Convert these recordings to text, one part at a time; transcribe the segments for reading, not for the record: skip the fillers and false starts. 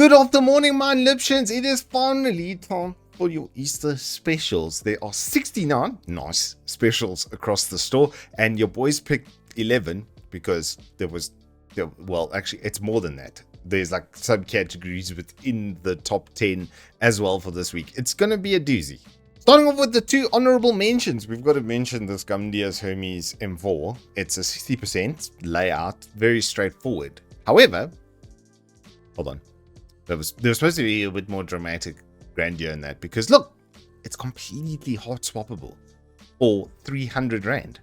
Good afternoon, my Lipshans. It is finally time for your Easter specials. There are 69 nice specials across the store, and your boys picked 11 because well, actually, it's more than that. There's like subcategories within the top 10 as well for this week. It's going to be a doozy. Starting off with the two honorable mentions, we've got to mention this Gumdias Hermes M4. It's a 60% layout, very straightforward. However, hold on. There was supposed to be a bit more dramatic grandeur in that, because look, it's completely hot swappable for 300 Rand.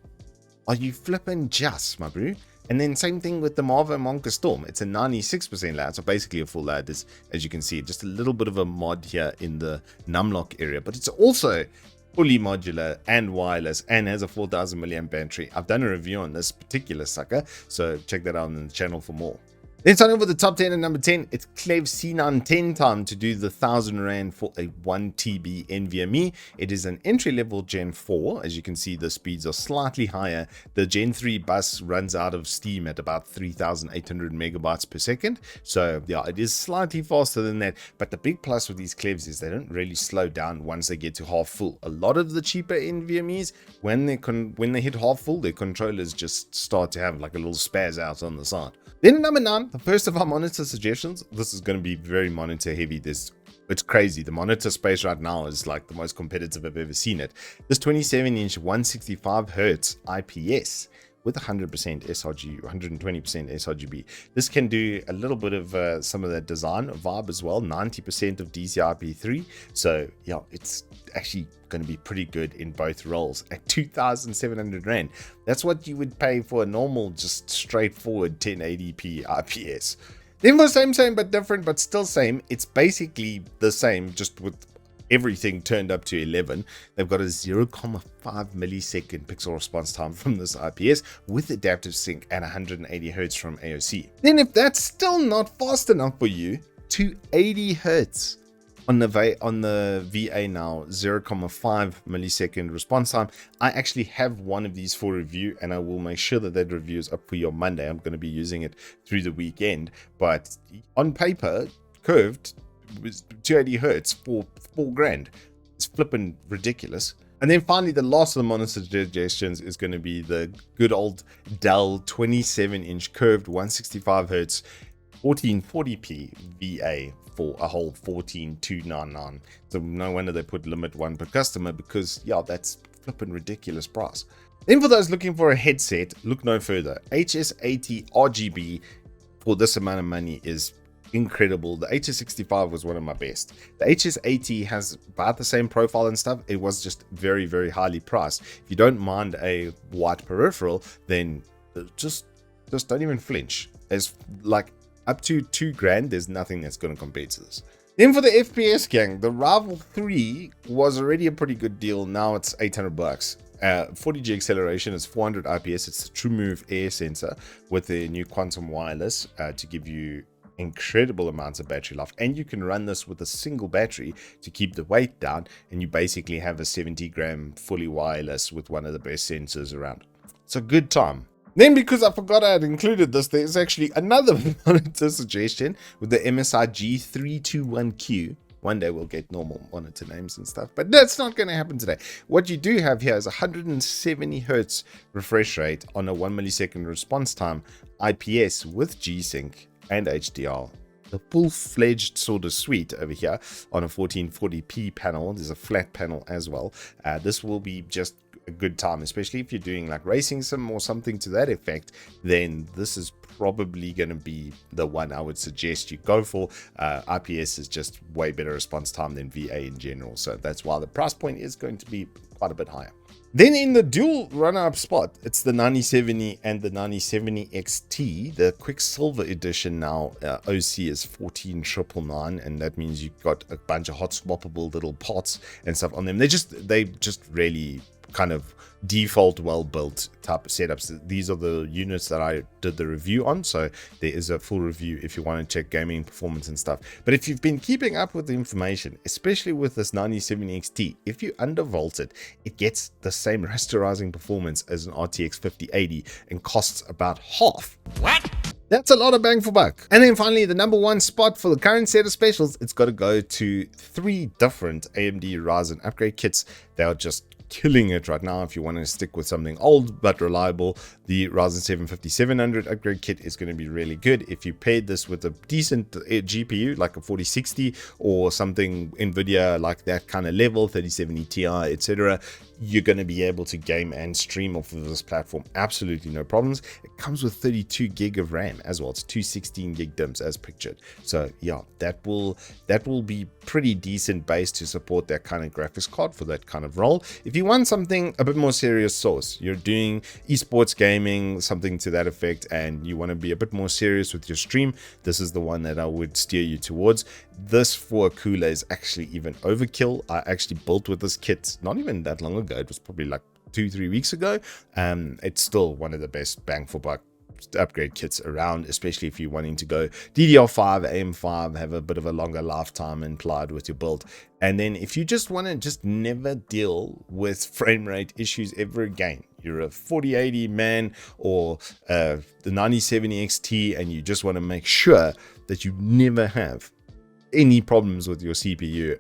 Are you flipping just, my bro? And then same thing with the Marva Monka Storm. It's a 96% layout, so basically a full layout. As you can see, just a little bit of a mod here in the numlock area, but it's also fully modular and wireless and has a 4000 milliamp battery. I've done a review on this particular sucker, so check that out on the channel for more. Then starting with the top 10 and number 10, it's Cleve C910 time to do the 1000 Rand for a 1 TB NVMe. It is an entry-level Gen 4. As you can see, the speeds are slightly higher. The Gen 3 bus runs out of steam at about 3,800 megabytes per second. So yeah, it is slightly faster than that. But the big plus with these Cleves is they don't really slow down once they get to half full. A lot of the cheaper NVMEs, when they hit half full, their controllers just start to have like a little spaz out on the side. Then number 9, the first of our monitor suggestions. This is going to be very monitor heavy. It's crazy. The monitor space right now is like the most competitive I've ever seen it. This 27-inch 165 Hz IPS with 100% sRGB, 120% sRGB. This can do a little bit of some of that design vibe as well. 90% of DCI-P3. So yeah, it's actually going to be pretty good in both roles at 2,700 Rand. That's what you would pay for a normal, just straightforward 1080p IPS. Then for same but different, but still same, it's basically the same, just with everything turned up to 11. They've got a 0.5 millisecond pixel response time from this IPS with adaptive sync and 180 Hz from AOC. Then if that's still not fast enough for you, 280 Hz on the VA now, 0.5 millisecond response time. I actually have one of these for review, and I will make sure that review is up for you on Monday. I'm going to be using it through the weekend, but on paper, curved with 280 Hz for 4 grand. It's flipping ridiculous. And then finally, the last of the monitor suggestions is going to be the good old Dell 27-inch curved 165 Hz 1440p VA for a whole 14,299. So no wonder they put limit 1 per customer, because yeah, that's flipping ridiculous price. Then for those looking for a headset, look no further. HS80 RGB for this amount of money is incredible. The HS65 was one of my best. The HS80 has about the same profile and stuff. It was just very, very highly priced. If you don't mind a white peripheral, then just don't even flinch. As like up to 2 grand, there's nothing that's going to compare to this. Then for the FPS gang, the Rival 3 was already a pretty good deal. Now it's 800 bucks. 40G acceleration is 400 IPS. It's the TrueMove air sensor with the new quantum wireless to give you incredible amounts of battery life, and you can run this with a single battery to keep the weight down, and you basically have a 70-gram fully wireless with one of the best sensors around. It's a good time. Then, because I forgot I had included this, there's actually another monitor suggestion with the MSI G321Q. One day we'll get normal monitor names and stuff, but that's not going to happen today. What you do have here is 170 Hz refresh rate on a 1 millisecond response time, IPS with G-Sync and HDR. The full-fledged sort of suite over here on a 1440p panel. There's a flat panel as well. This will be just a good time, especially if you're doing like racing sim or something to that effect. Then this is probably going to be the one I would suggest you go for. IPS is just way better response time than VA in general, so that's why the price point is going to be quite a bit higher. Then in the dual runner-up spot, it's the 9070 and the 9070 XT. The Quicksilver edition now, OC is 14,999, and that means you've got a bunch of hot swappable little pots and stuff on them. They just really kind of default well-built type of setups. These are the units that I did the review on, so there is a full review if you want to check gaming performance and stuff. But if you've been keeping up with the information, especially with this 9070 XT, if you undervolt it, it gets the same rasterizing performance as an RTX 5080 and costs about half. What? That's a lot of bang for buck. And then finally, the number one spot for the current set of specials, it's got to go to 3 different AMD Ryzen upgrade kits. They are just killing it right now. If you want to stick with something old but reliable, the Ryzen 7 5700 upgrade kit is going to be really good. If you paired this with a decent GPU like a 4060 or something NVIDIA like that kind of level, 3070 Ti, etc., you're going to be able to game and stream off of this platform absolutely no problems. It comes with 32 gig of RAM as well. It's 216 gig DIMMs as pictured. So yeah, that will be pretty decent base to support that kind of graphics card for that kind of role. If you want something a bit more serious source, you're doing esports gaming, something to that effect, and you want to be a bit more serious with your stream, this is the one that I would steer you towards. This for a cooler is actually even overkill. I actually built with this kit not even that long ago. It was probably like 2-3 weeks ago. It's still one of the best bang for buck upgrade kits around, especially if you're wanting to go DDR5, AM5, have a bit of a longer lifetime implied with your build. And then if you just want to just never deal with frame rate issues ever again, you're a 4080 man or the 9070 XT, and you just want to make sure that you never have any problems with your CPU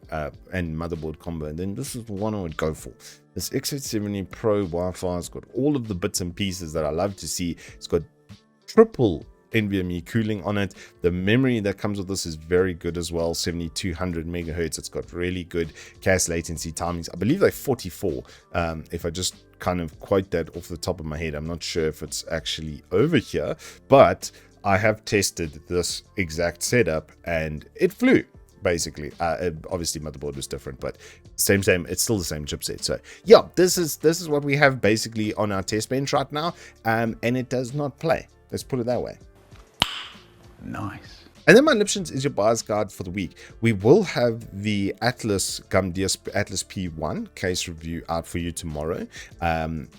and motherboard combo, then this is the one I would go for. This X870 Pro Wi-Fi has got all of the bits and pieces that I love to see. It's got triple NVMe cooling on it. The memory that comes with this is very good as well, 7200 megahertz. It's got really good cache latency timings. I believe they're 44. If I just kind of quote that off the top of my head, I'm not sure if it's actually over here, but I have tested this exact setup and it flew. Basically, obviously motherboard was different, but same, it's still the same chipset. So yeah, this is what we have basically on our test bench right now, and it does not play. Let's put it that way. Nice. And then my Liptions is your buyer's guide for the week. We will have the Atlas Atlas P1 case review out for you tomorrow,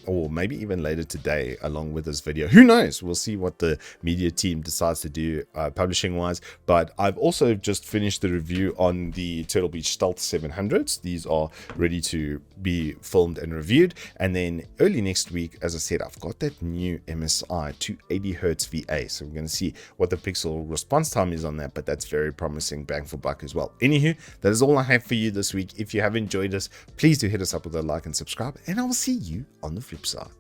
or maybe even later today along with this video. Who knows? We'll see what the media team decides to do publishing wise. But I've also just finished the review on the Turtle Beach Stealth 700s. These are ready to be filmed and reviewed. And then early next week, as I said, I've got that new MSI 280 Hertz VA. So we're going to see what the pixel response time is on that, but that's very promising bang for buck as well. Anywho, that is all I have for you this week. If you have enjoyed us, please do hit us up with a like and subscribe, and I will see you on the flip side.